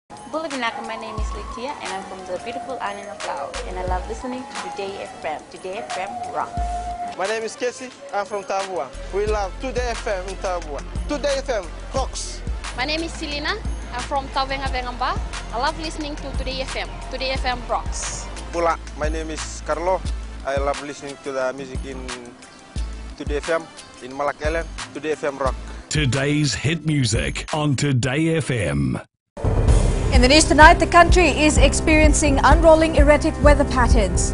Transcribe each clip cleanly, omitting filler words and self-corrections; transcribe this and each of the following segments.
Bulavinaka, my name is Litia and I'm from the beautiful island of Laos and I love listening to Today FM. Today FM rock. My name is Casey, I'm from Tabua. We love Today FM in Tabua. Today FM rocks. My name is Selina, I'm from Tavenga Vengamba. I love listening to Today FM. Today FM rocks. Pula, my name is Carlo. I love listening to the music in Today FM, in Malak Island. Today FM rock. Today's hit music on Today FM. In the news tonight, the country is experiencing unrolling erratic weather patterns.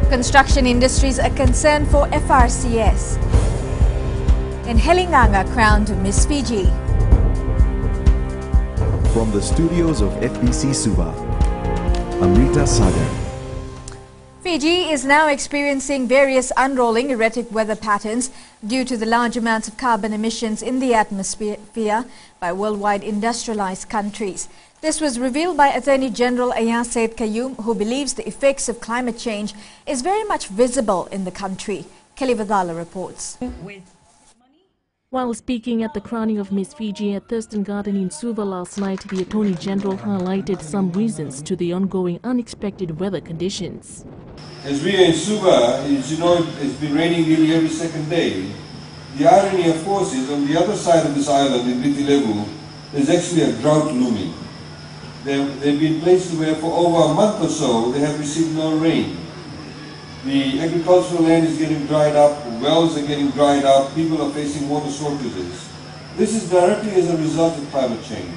Construction industries a concern for FRCS. And Helinganga crowned Miss Fiji. From the studios of FBC Suva, Amrita Sagar. Fiji is now experiencing various unrolling erratic weather patterns due to the large amounts of carbon emissions in the atmosphere by worldwide industrialized countries. This was revealed by Attorney General Ayased Kayum, who believes the effects of climate change is very much visible in the country. Kelly Vadala reports. While speaking at the crowning of Miss Fiji at Thurston Garden in Suva last night, the Attorney General highlighted some reasons to the ongoing unexpected weather conditions. As we are in Suva, as you know, it's been raining nearly every second day. The irony of course is, on the other side of this island in Vitilevu, there's actually a drought looming. They've been places where for over a month or so they have received no rain. The agricultural land is getting dried up, wells are getting dried up, people are facing water shortages. This is directly as a result of climate change.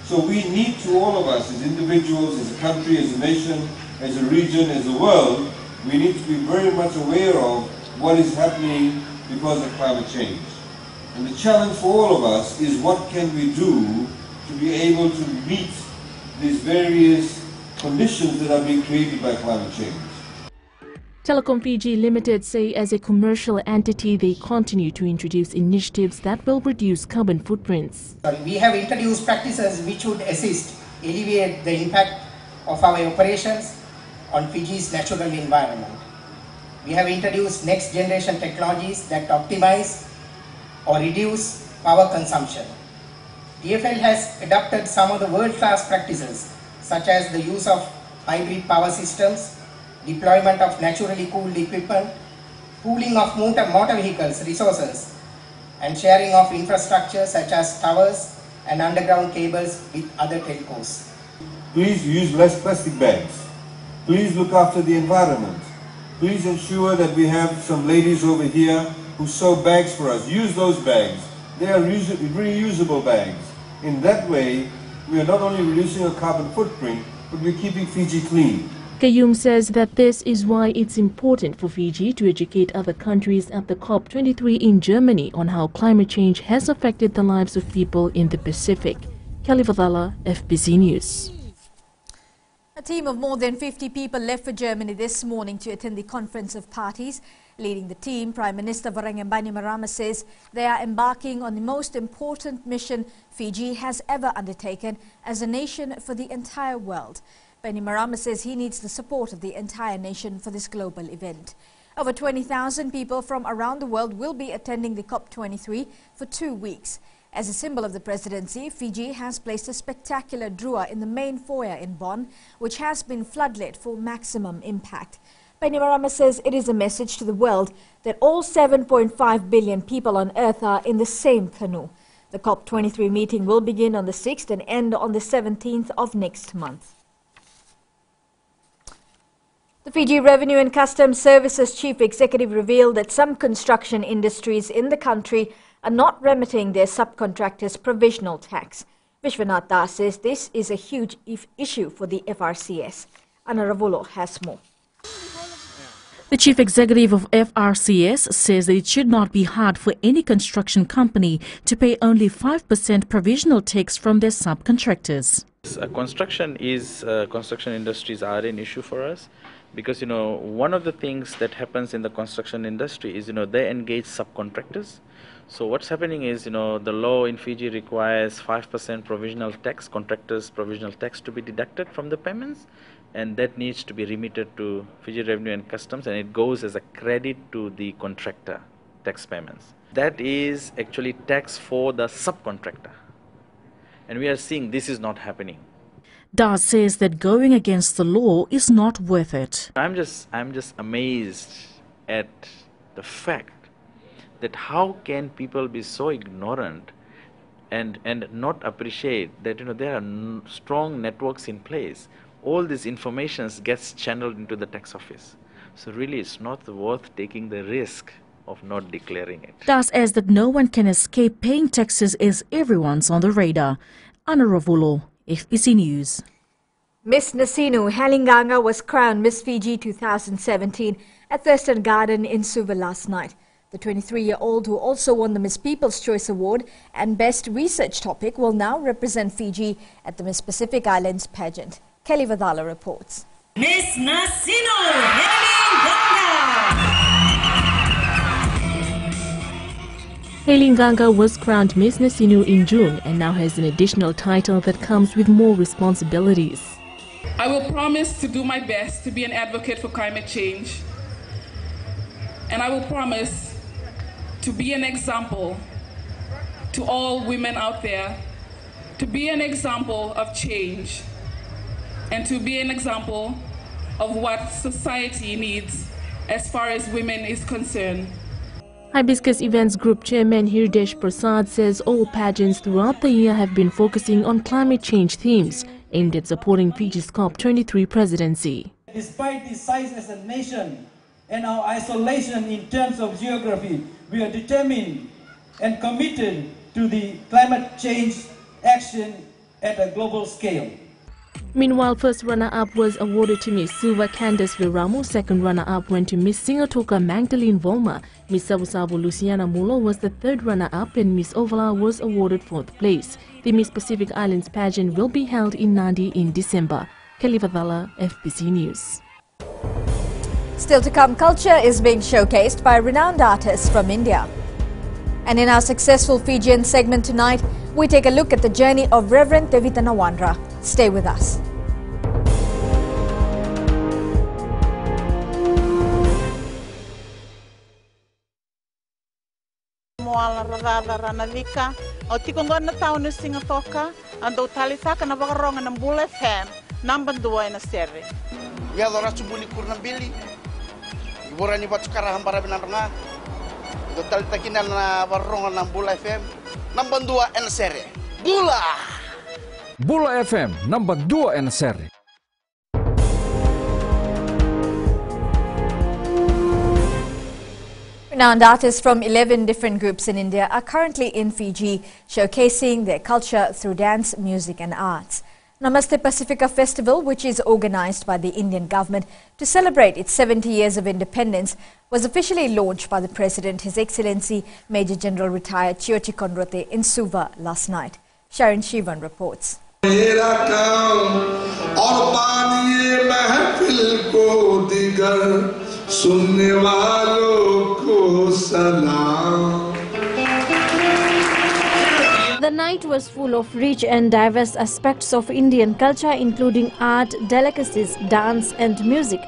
So we need to, all of us as individuals, as a country, as a nation, as a region, as a world, we need to be very much aware of what is happening because of climate change. And the challenge for all of us is what can we do to be able to meet these various conditions that are being created by climate change. Telecom Fiji Limited say as a commercial entity they continue to introduce initiatives that will reduce carbon footprints. We have introduced practices which would assist alleviate the impact of our operations on Fiji's natural environment. We have introduced next generation technologies that optimize or reduce power consumption. DFL has adopted some of the world-class practices such as the use of hybrid power systems, deployment of naturally cooled equipment, pooling of motor vehicles resources, and sharing of infrastructure such as towers and underground cables with other telcos. Please use less plastic bags. Please look after the environment. Please ensure that we have some ladies over here who sew bags for us. Use those bags. They are reusable bags. In that way, we are not only reducing our carbon footprint, but we're keeping Fiji clean. Kayum says that this is why it's important for Fiji to educate other countries at the COP23 in Germany on how climate change has affected the lives of people in the Pacific. Kelly Vadala, FBC News. A team of more than 50 people left for Germany this morning to attend the Conference of Parties. Leading the team, Prime Minister Bainimarama says they are embarking on the most important mission Fiji has ever undertaken as a nation for the entire world. Bainimarama says he needs the support of the entire nation for this global event. Over 20,000 people from around the world will be attending the COP23 for 2 weeks. As a symbol of the presidency, Fiji has placed a spectacular drua in the main foyer in Bonn, which has been floodlit for maximum impact. Bainimarama says it is a message to the world that all 7.5 billion people on Earth are in the same canoe. The COP23 meeting will begin on the 6th and end on the 17th of next month. The Fiji Revenue and Customs Services Chief Executive revealed that some construction industries in the country are not remitting their subcontractors provisional tax. Vishwanath Das says this is a huge issue for the FRCS. Anna Ravulo has more. The chief executive of FRCS says that it should not be hard for any construction company to pay only 5% provisional tax from their subcontractors. Construction industries are an issue for us because, one of the things that happens in the construction industry is, they engage subcontractors. So what's happening is, the law in Fiji requires 5% provisional tax, contractors' provisional tax to be deducted from the payments, and that needs to be remitted to Fiji Revenue and Customs, and it goes as a credit to the contractor tax payments. That is actually tax for the subcontractor. And we are seeing this is not happening. Das says that going against the law is not worth it. I'm just amazed at the fact that how can people be so ignorant and not appreciate that there are strong networks in place. All this information gets channeled into the tax office. So really it's not worth taking the risk of not declaring it. Das adds that no one can escape paying taxes as everyone's on the radar. Anna Ravulo, FBC News. Miss Nasinu Halinganga was crowned Miss Fiji 2017 at Thurston Garden in Suva last night. The 23-year-old, who also won the Miss People's Choice Award and Best Research Topic, will now represent Fiji at the Miss Pacific Islands pageant. Kelly Vadala reports. Miss Nasinu Halinganga. Halinganga was crowned Miss Nasinu in June and now has an additional title that comes with more responsibilities. I will promise to do my best to be an advocate for climate change. And I will promise to be an example to all women out there, to be an example of change, and to be an example of what society needs as far as women is concerned. Hibiscus Events Group Chairman Hirdesh Prasad says all pageants throughout the year have been focusing on climate change themes aimed at supporting Fiji's COP23 presidency. Despite the size as a nation and our isolation in terms of geography, we are determined and committed to the climate change action at a global scale. Meanwhile, first runner-up was awarded to Miss Suva Candace Viramo. Second runner-up went to Miss Singatoka Magdalene Volma. Miss Savusavu Luciana Mulo was the third runner-up and Miss Ovala was awarded fourth place. The Miss Pacific Islands pageant will be held in Nadi in December. Kelly Vadala, FBC News. Still to come, culture is being showcased by renowned artists from India. And in our successful Fijian segment tonight, we take a look at the journey of Reverend Devita Nawandra. Stay with us. Moala radada ranavika, o tikongona taon no Singatoka, ando talitaka na wakaronga ng Bull FM, number 2 na seri. Ya dora subuli kurnambili, iborani batukara hambara binaranga, do talitakina na wakaronga ng Bull FM, number 2 na seri. Bula! Bula FM, number 2 na seri. Renowned artists from 11 different groups in India are currently in Fiji, showcasing their culture through dance, music and arts. Namaste Pacifica Festival, which is organized by the Indian government to celebrate its 70 years of independence, was officially launched by the President, His Excellency Major General Retired Chiyochi Konrote in Suva last night. Sharon Shivan reports. The night was full of rich and diverse aspects of Indian culture, including art, delicacies, dance and music,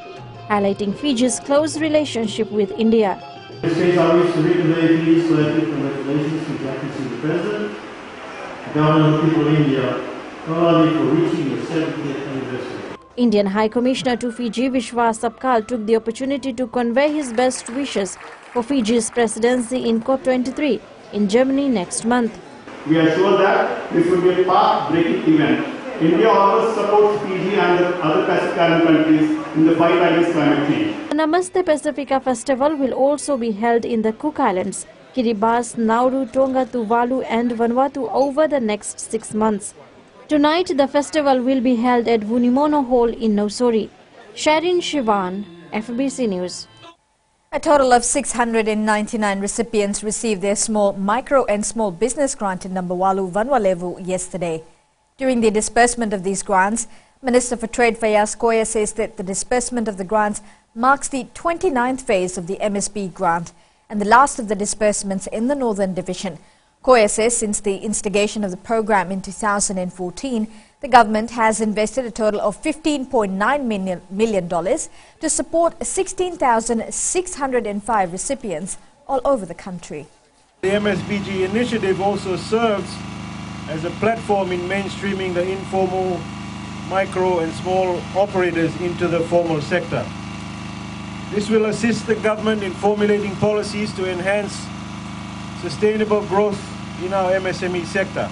highlighting Fiji's close relationship with India. This stage I wish to read very pleased to epic congratulations to Excellency the President, Governor of the People of India, not only for reaching the 70th anniversary. Indian High Commissioner to Fiji, Vishwas Sapkal, took the opportunity to convey his best wishes for Fiji's presidency in COP23 in Germany next month. We are sure that this will be a path-breaking event. India always supports Fiji and the other Pacific Island countries in the fight against climate change. The Namaste Pacifica Festival will also be held in the Cook Islands, Kiribati, Nauru, Tonga, Tuvalu and Vanuatu over the next 6 months. Tonight, the festival will be held at Vunimono Hall in Nausori. Sharon Shivan, FBC News. A total of 699 recipients received their small, micro and small business grant in Nambawalu, Vanuatu yesterday. During the disbursement of these grants, Minister for Trade Fayaz Koya says that the disbursement of the grants marks the 29th phase of the MSB grant and the last of the disbursements in the Northern Division. Koya says since the instigation of the program in 2014, the government has invested a total of $15.9 million to support 16,605 recipients all over the country. The MSBG initiative also serves as a platform in mainstreaming the informal, micro and small operators into the formal sector. This will assist the government in formulating policies to enhance sustainable growth in our MSME sector.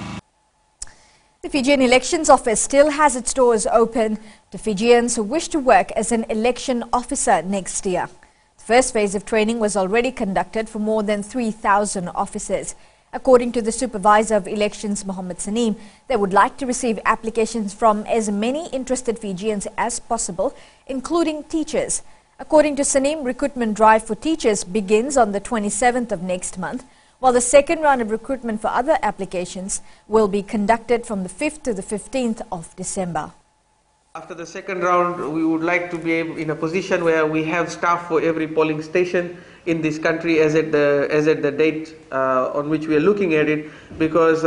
The Fijian Elections Office still has its doors open to Fijians who wish to work as an election officer next year. The first phase of training was already conducted for more than 3,000 officers. According to the Supervisor of Elections, Mohammed Saneem, they would like to receive applications from as many interested Fijians as possible, including teachers. According to Saneem, recruitment drive for teachers begins on the 27th of next month, while the second round of recruitment for other applications will be conducted from the 5th to the 15th of December. After the second round, we would like to be in a position where we have staff for every polling station in this country as at the date on which we are looking at it, because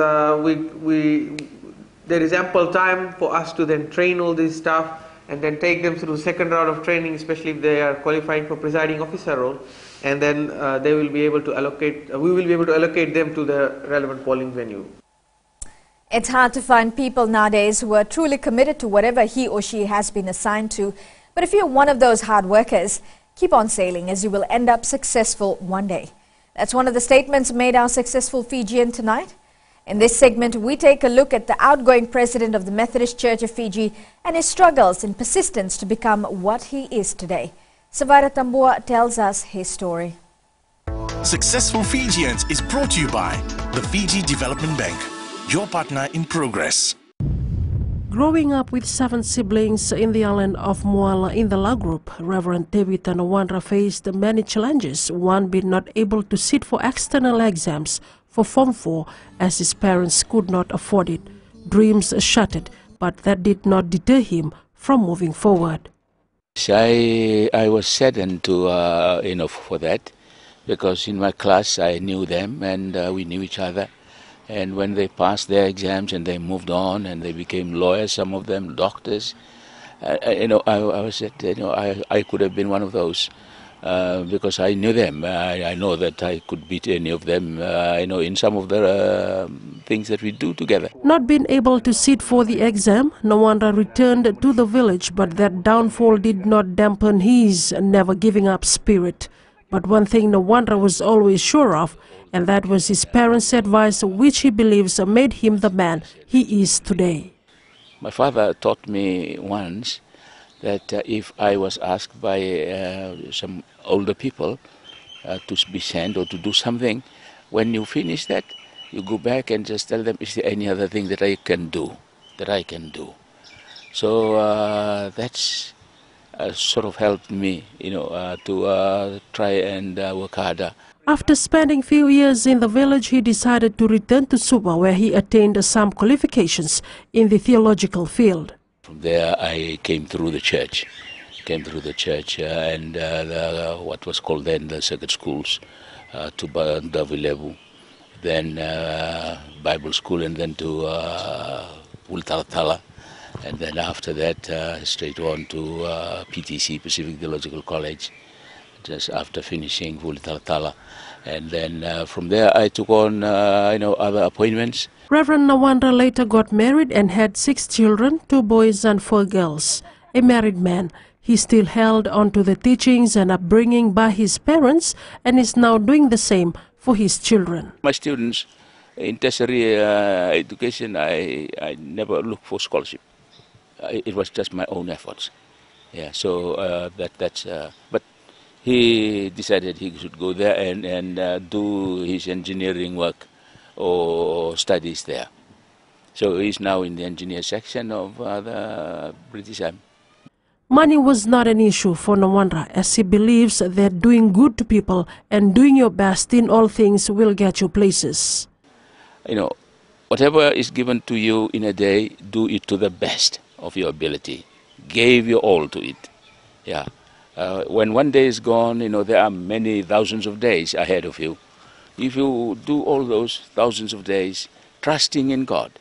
there is ample time for us to then train all these staff and then take them through second round of training, especially if they are qualifying for presiding officer role, and then they will be able to allocate. We will be able to allocate them to the relevant polling venue. It's hard to find people nowadays who are truly committed to whatever he or she has been assigned to. But if you're one of those hard workers, keep on sailing, as you will end up successful one day. That's one of the statements made our successful Fijian tonight. In this segment, we take a look at the outgoing president of the Methodist Church of Fiji and his struggles and persistence to become what he is today. Savara Tambua tells us his story. Successful Fijians is brought to you by the Fiji Development Bank, your partner in progress. Growing up with 7 siblings in the island of Moala in the La Group, Reverend David Nawandra faced many challenges, one being not able to sit for external exams for Form 4 as his parents could not afford it. Dreams shattered, but that did not deter him from moving forward. I was saddened to, for that, because in my class I knew them and we knew each other. And when they passed their exams and they moved on and they became lawyers, some of them doctors, I was said, I could have been one of those because I knew them. I know that I could beat any of them, in some of the things that we do together. Not being able to sit for the exam, Nawandra returned to the village, but that downfall did not dampen his never giving up spirit. But one thing Nawandra was always sure of, and that was his parents' advice, which he believes made him the man he is today. My father taught me once that if I was asked by some older people to be sent or to do something, when you finish that, you go back and just tell them, is there any other thing that I can do? So that's sort of helped me, to try and work harder. After spending few years in the village, he decided to return to Suva, where he attained some qualifications in the theological field. From there, I came through the church, and what was called then the circuit schools, to Davilevu, then Bible school, and then to Ultaratala, and then after that straight on to PTC, Pacific Theological College, just after finishing Ultaratala. And then from there I took on other appointments. Reverend Nawandra later got married and had 6 children, 2 boys and 4 girls. A married man, he still held on to the teachings and upbringing by his parents and is now doing the same for his children. My students in tertiary education, I never looked for scholarship. It was just my own efforts. Yeah, so but he decided he should go there and do his engineering work or studies there. So he's now in the engineer section of the British Army. Money was not an issue for Nawandra, as he believes that doing good to people and doing your best in all things will get you places. Whatever is given to you in a day, do it to the best of your ability. Give your all to it. Yeah. When one day is gone, there are many thousands of days ahead of you. If you do all those thousands of days, trusting in God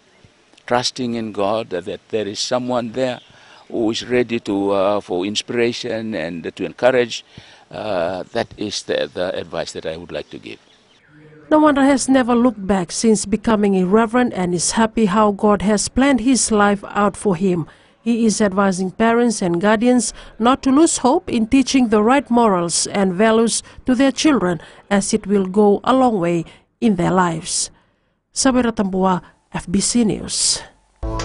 that there is someone there who is ready to for inspiration and to encourage, that is the advice that I would like to give. Nawandra has never looked back since becoming a reverend and is happy how God has planned his life out for him. He is advising parents and guardians not to lose hope in teaching the right morals and values to their children, as it will go a long way in their lives. Sabira Tambua, FBC News.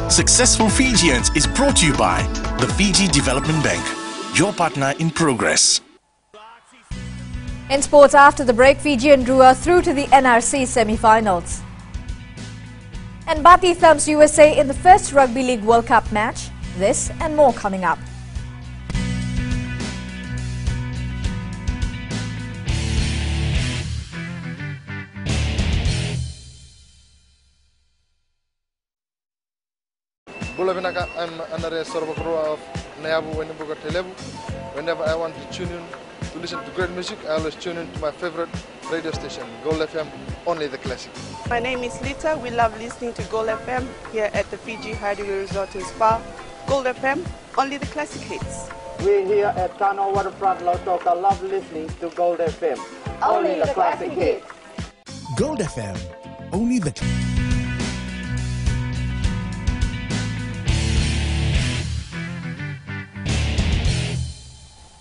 Successful Fijians is brought to you by the Fiji Development Bank, your partner in progress. In sports, after the break, Fijian drew through to the NRC semi-finals. And Bati thumps USA in the first Rugby League World Cup match. This and more coming up. I'm under of whenever I want to tune in to listen to great music, I always tune in to my favorite radio station, Gold FM, only the classic. My name is Lita. We love listening to Gold FM here at the Fiji Hideaway Resort and Spa. Gold FM, only the classic hits. We here at Tano Waterfront Lautoka love listening to Gold FM, only the classic hits. Gold FM, only the...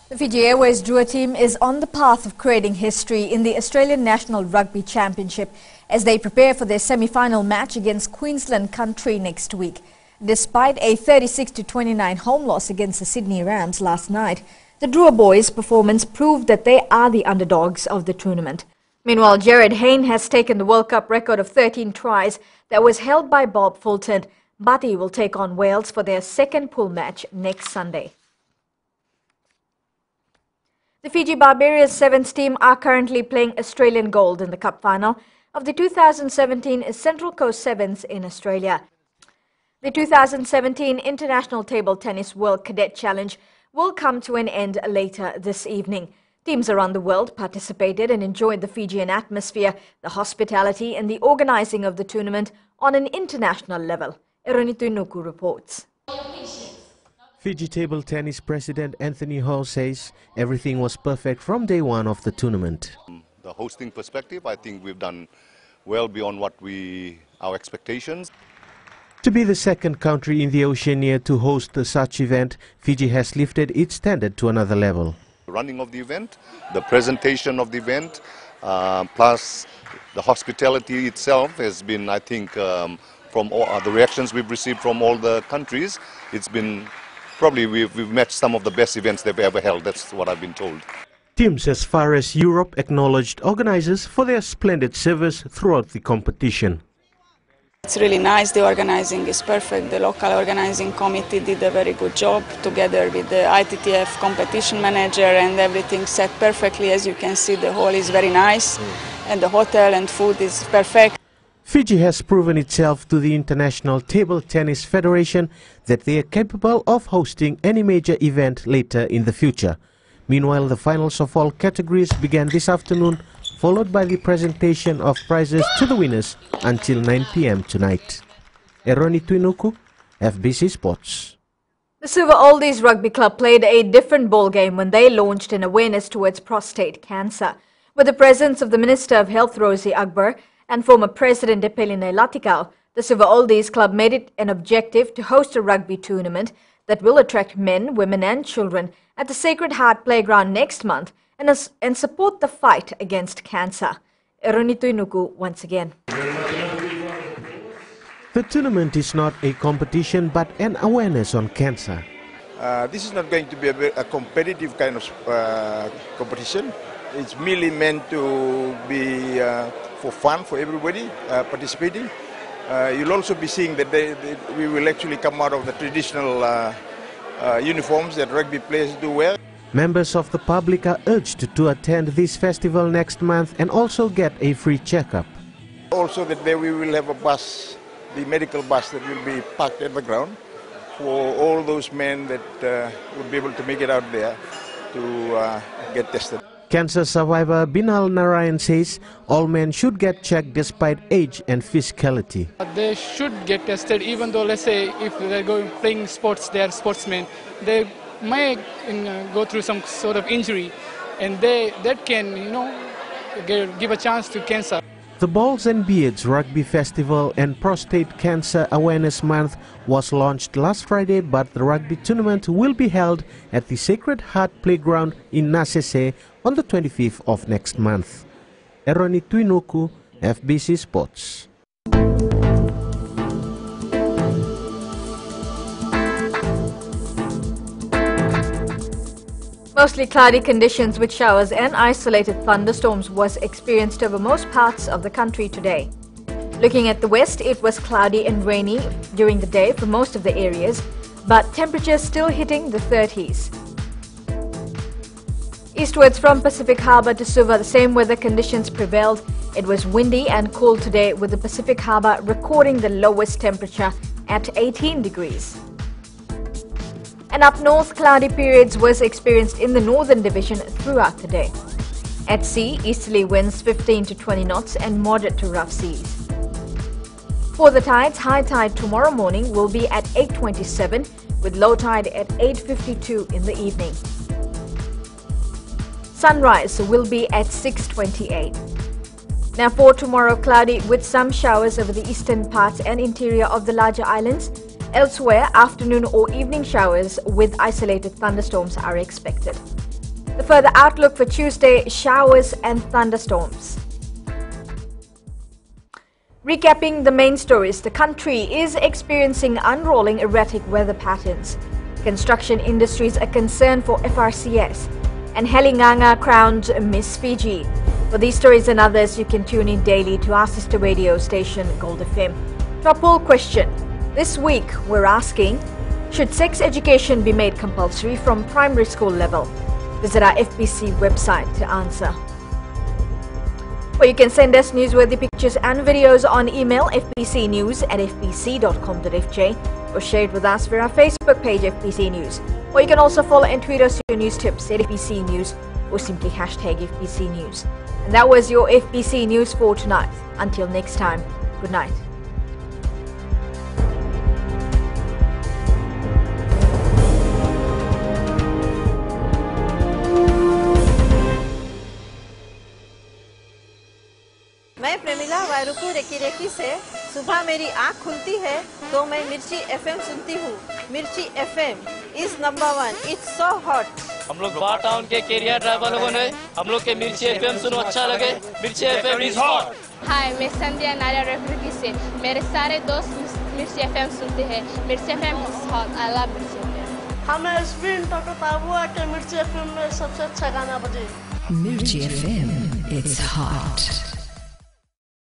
The Fiji Airways Drua team is on the path of creating history in the Australian National Rugby Championship as they prepare for their semi-final match against Queensland country next week. Despite a 36-29 home loss against the Sydney Rams last night, the Drua boys' performance proved that they are the underdogs of the tournament. Meanwhile, Jared Hayne has taken the World Cup record of 13 tries that was held by Bob Fulton. Bati will take on Wales for their second pool match next Sunday. The Fiji Barbarians Sevens team are currently playing Australian Gold in the Cup final of the 2017 Central Coast Sevens in Australia. The 2017 International Table Tennis World Cadet Challenge will come to an end later this evening. Teams around the world participated and enjoyed the Fijian atmosphere, the hospitality and the organising of the tournament on an international level. Eronitu Nuku reports. Fiji Table Tennis President Anthony Ho says everything was perfect from day one of the tournament. The hosting perspective, I think we've done well beyond what our expectations. To be the second country in the Oceania to host such event, Fiji has lifted its standard to another level. The running of the event, the presentation of the event, plus the hospitality itself has been, I think, from all the reactions we've received from all the countries, it's been probably we've met some of the best events they've ever held. That's what I've been told. Teams as far as Europe acknowledged organizers for their splendid service throughout the competition. It's really nice. The organizing is perfect. The local organizing committee did a very good job together with the ITTF competition manager, and everything set perfectly. As you can see, the hall is very nice and the hotel and food is perfect. Fiji has proven itself to the International Table Tennis Federation that they are capable of hosting any major event later in the future. Meanwhile, the finals of all categories began this afternoon, followed by the presentation of prizes to the winners until 9 p.m. tonight. Eroni Tuinuku, FBC Sports. The Silver Oldies Rugby Club played a different ball game when they launched an awareness towards prostate cancer. With the presence of the Minister of Health, Rosie Akbar, and former President Epeline Latikau, the Silver Oldies Club made it an objective to host a rugby tournament that will attract men, women and children at the Sacred Heart Playground next month and support the fight against cancer. Eroni Tuinuku once again. The tournament is not a competition but an awareness on cancer. This is not going to be a competitive kind of competition. It's merely meant to be for fun for everybody participating. You'll also be seeing that we will actually come out of the traditional uniforms that rugby players do wear. Members of the public are urged to attend this festival next month and also get a free checkup. Also that there we will have a bus, the medical bus that will be parked at the ground for all those men that would be able to make it out there to get tested. Cancer survivor Binal Narayan says all men should get checked despite age and physicality. They should get tested, even though, let's say, if they're playing sports, they are sportsmen, they may go through some sort of injury, and that can, give a chance to cancer. The Balls and Beards Rugby Festival and Prostate Cancer Awareness Month was launched last Friday, but the rugby tournament will be held at the Sacred Heart Playground in Nasese on the 25th of next month. Eroni Tuinuku, FBC Sports. Mostly cloudy conditions with showers and isolated thunderstorms was experienced over most parts of the country today. Looking at the west, it was cloudy and rainy during the day for most of the areas, but temperatures still hitting the 30s. Eastwards from Pacific Harbour to Suva, the same weather conditions prevailed. It was windy and cool today, with the Pacific Harbour recording the lowest temperature at 18 degrees. And up north, cloudy periods was experienced in the northern division throughout the day. At sea, easterly winds 15 to 20 knots and moderate to rough seas. For the tides, high tide tomorrow morning will be at 8:27 with low tide at 8:52 in the evening. Sunrise will be at 6:28. Now for tomorrow, cloudy with some showers over the eastern parts and interior of the larger islands. Elsewhere, afternoon or evening showers with isolated thunderstorms are expected. The further outlook for Tuesday, showers and thunderstorms. Recapping the main stories, the country is experiencing unrolling erratic weather patterns. Construction industries a concern for FRCS. And Helinganga crowned Miss Fiji. For these stories and others, you can tune in daily to our sister radio station, Gold FM. To our poll question, this week we're asking, should sex education be made compulsory from primary school level? Visit our FBC website to answer. Or you can send us newsworthy pictures and videos on email fbcnews@fbc.com.fj or share it with us via our Facebook page FBC News. Or you can also follow and tweet us your news tips at FBC News or simply hashtag FBC News. And that was your FBC News for tonight. Until next time, good night. मैं Premila वायरुकू recce से सुबह मेरी आँख खुलती है तो मैं मिर्ची FM सुनती हूँ। मिर्ची FM is number 1. It's so hot. हम लोग बार टाउन के कैरियर ड्राइवर लोगों ने हम लोग के मिर्ची FM सुनो अच्छा लगे। मिर्ची FM is hot. हाय, मैं संध्या नारिया रेकी से मेरे सारे दोस्त मिर्ची FM सुनते हैं। मिर्ची FM is hot. I love मिर्ची FM. हमें स्पिन टोटो ताबुआ के मिर्ची FM में सबसे अच्छा गाना बजे। मिर्ची FM, it's hot.